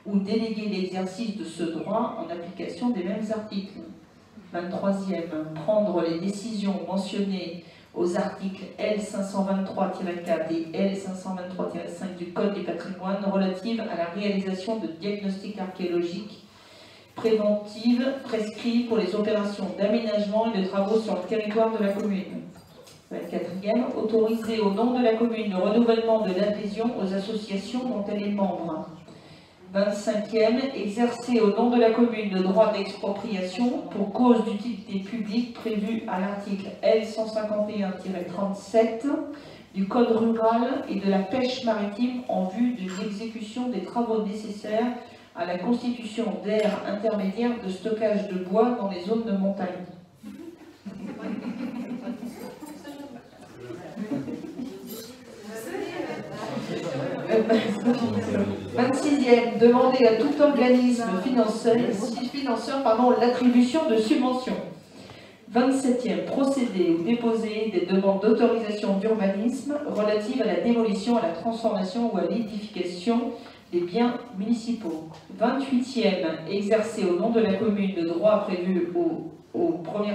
ou déléguer l'exercice de ce droit en application des mêmes articles. 23e, prendre les décisions mentionnées aux articles L523-4 et L523-5 du Code du patrimoine relatives à la réalisation de diagnostics archéologiques préventives prescrits pour les opérations d'aménagement et de travaux sur le territoire de la commune. 24e, autoriser au nom de la commune le renouvellement de l'adhésion aux associations dont elle est membre. 25e, exercer au nom de la commune le droit d'expropriation pour cause d'utilité publique prévu à l'article L151-37 du Code rural et de la pêche maritime en vue de l'exécution des travaux nécessaires à la constitution d'aires intermédiaires de stockage de bois dans les zones de montagne. 26e, demander à tout organisme financeur l'attribution de subventions. 27e, procéder ou déposer des demandes d'autorisation d'urbanisme relatives à la démolition, à la transformation ou à l'édification des biens municipaux. 28e, exercer au nom de la commune le droit prévu au premier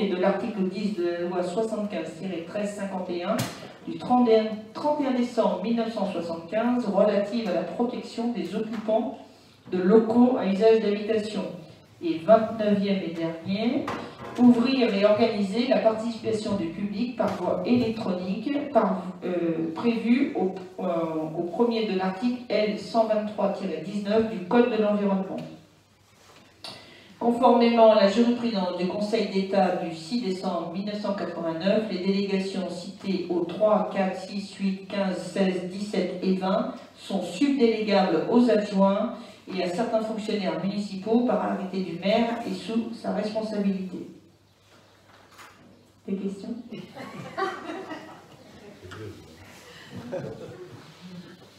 de l'article 10 de la loi 75-1351 du 31 décembre 1975 relative à la protection des occupants de locaux à usage d'habitation. Et 29e et dernier, ouvrir et organiser la participation du public par voie électronique prévue au premier de l'article L123-19 du Code de l'environnement. Conformément à la jurisprudence du Conseil d'État du 6 décembre 1989, les délégations citées aux 3, 4, 6, 8, 15, 16, 17 et 20 sont subdélégables aux adjoints et à certains fonctionnaires municipaux par arrêté du maire et sous sa responsabilité. Des questions?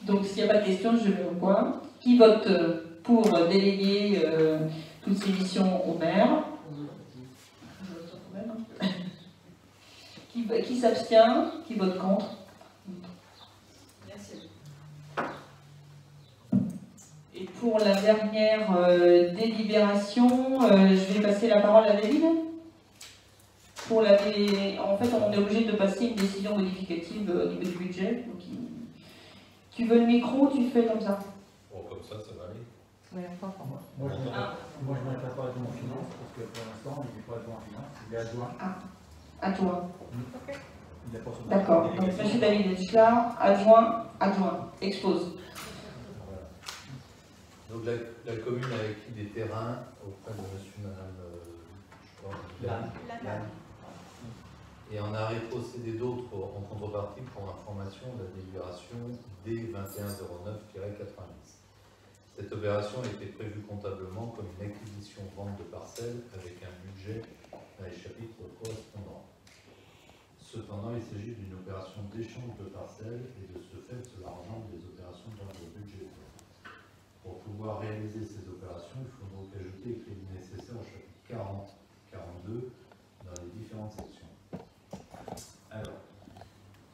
Donc s'il n'y a pas de questions, je vais au point. Qui vote pour déléguer toutes ces missions au maire? Qui s'abstient? Qui vote contre? Merci. Et pour la dernière délibération, je vais passer la parole à David. En fait, on est obligé de passer une décision modificative au niveau du budget. Donc, tu veux le micro, tu fais comme ça. Bon, comme ça va aller. Oui, enfin, Moi, je ne mettrai pas adjoint en finance, parce que pour l'instant, il n'est pas adjoint en finance, il est adjoint. Ah, à toi. Il a pas son D'accord. Donc, M. David Etchlar, adjoint, expose. Voilà. Donc la commune a acquis des terrains auprès de monsieur, madame, et en a rétrocédé d'autres en contrepartie pour information de la délibération D2109-90. Cette opération a été prévue comptablement comme une acquisition-vente de parcelles avec un budget dans les chapitres correspondants. Cependant, il s'agit d'une opération d'échange de parcelles et de ce fait, cela engendre des opérations d'ordre budgétaire. Pour pouvoir réaliser ces opérations, il faut donc ajouter les crédits nécessaires au chapitre 40-42 dans les différentes sections. Alors,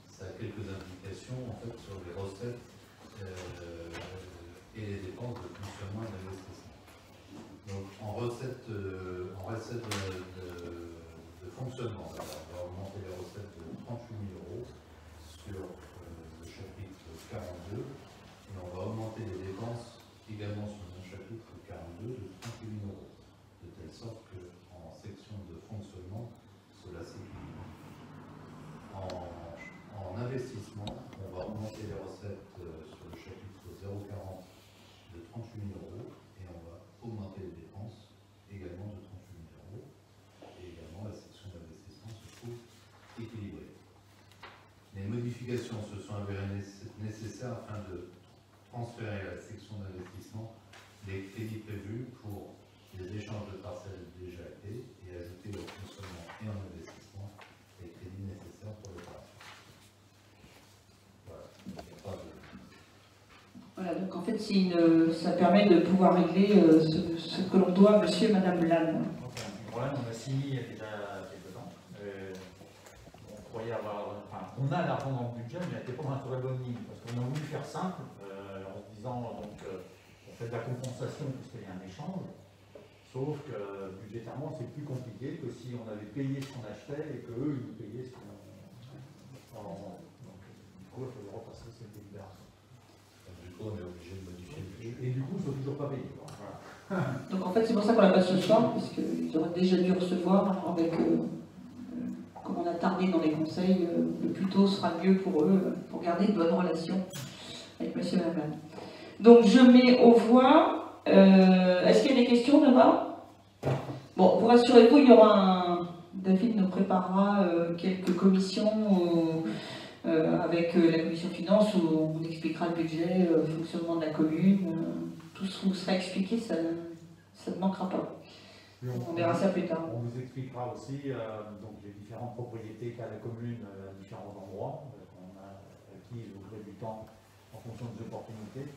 ça a quelques implications en fait sur les recettes et les dépenses de recettes, de fonctionnement. Alors, on va augmenter les recettes de 38 000 € sur le chapitre 42 et on va augmenter les dépenses également sur le chapitre 42 de 38 000 €, de telle sorte qu'en section de fonctionnement, cela s'équilibre. En investissement, on va augmenter les recettes sur le chapitre 040 de 38 000 € et on va augmenter les dépenses également de 38 000 €. Et également, la section d'investissement se trouve équilibrée. Les modifications se sont avérées nécessaires afin de transférer à la section d'investissement les crédits prévus pour les échanges de parcelles déjà actés et ajouter au fonctionnement et en investissement les crédits nécessaires pour l'opération. Voilà. Il n'y a pas de... Voilà, donc en fait, ça permet de pouvoir régler ce que l'on doit à monsieur et madame Lannes. Le problème, on a signé il y a déjà quelques temps. On croyait avoir. Enfin, on a l'argent dans le budget, mais on n'était pas dans la bonne ligne. Parce qu'on a voulu faire simple, en se disant, donc, on fait de la compensation puisqu'il y a un échange. Sauf que budgétairement, c'est plus compliqué que si on avait payé ce qu'on achetait et qu'eux, ils nous payaient ce qu'on. Donc, du coup, il faut repasser cette délibération. Du coup, on est obligé de modifier le budget. Et du coup, il ne faut toujours pas payer. Voilà. Donc en fait, c'est pour ça qu'on l'a pas ce soir, puisqu'ils auraient déjà dû recevoir avec. Comme on a tardé dans les conseils, le plus tôt sera mieux pour eux, pour garder de bonnes relations avec monsieur et madame Lannes. Donc je mets aux voix. Est-ce qu'il y a des questions là-bas? Bon, vous rassurez-vous, il y aura David nous préparera quelques commissions avec la commission finance où on expliquera le budget, le fonctionnement de la commune, tout ce qui vous sera expliqué, ça ne manquera pas. On verra ça plus tard. On vous expliquera aussi donc les différentes propriétés qu'a la commune à différents endroits qu'on a acquises au gré du temps en fonction des opportunités.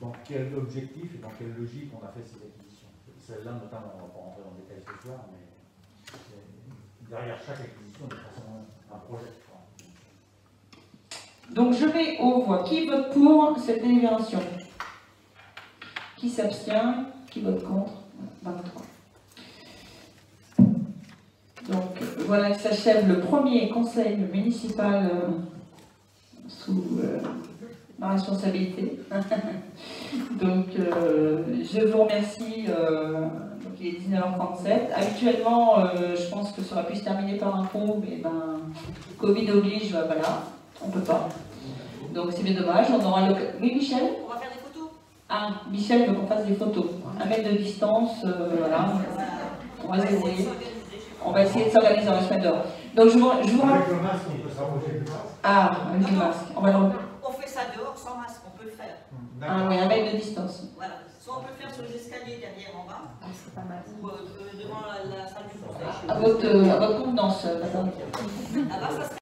Dans quel objectif et dans quelle logique on a fait ces acquisitions. Celle-là, notamment, on ne va pas rentrer dans le détail ce soir, mais derrière chaque acquisition, il y a forcément un projet. Donc je mets aux voix. Qui vote pour cette délibération? Qui s'abstient? Qui vote contre? 23. Donc voilà que s'achève le premier conseil municipal sous ma responsabilité. Donc je vous remercie. Donc il est 19h37. Actuellement, je pense que ça aurait pu se terminer par un coup, mais ben, Covid oblige, voilà, on ne peut pas. Donc c'est bien dommage. On aura le... Oui, Michel? On va faire des photos. Ah, Michel veut qu'on fasse des photos. 1 mètre de distance, voilà. On va essayer de s'organiser dans la semaine d'or. Donc je vous Avec le masque, on peut s'approcher du masque. Ah, avec le masque. On fait ça dehors sans masque, on peut le faire. Ah oui, 1 mètre de distance. Voilà. Soit on peut le faire sur les escaliers derrière en bas, C'est pas mal. ou devant la salle du conseil. À votre convenance, madame. Là-bas, ça serait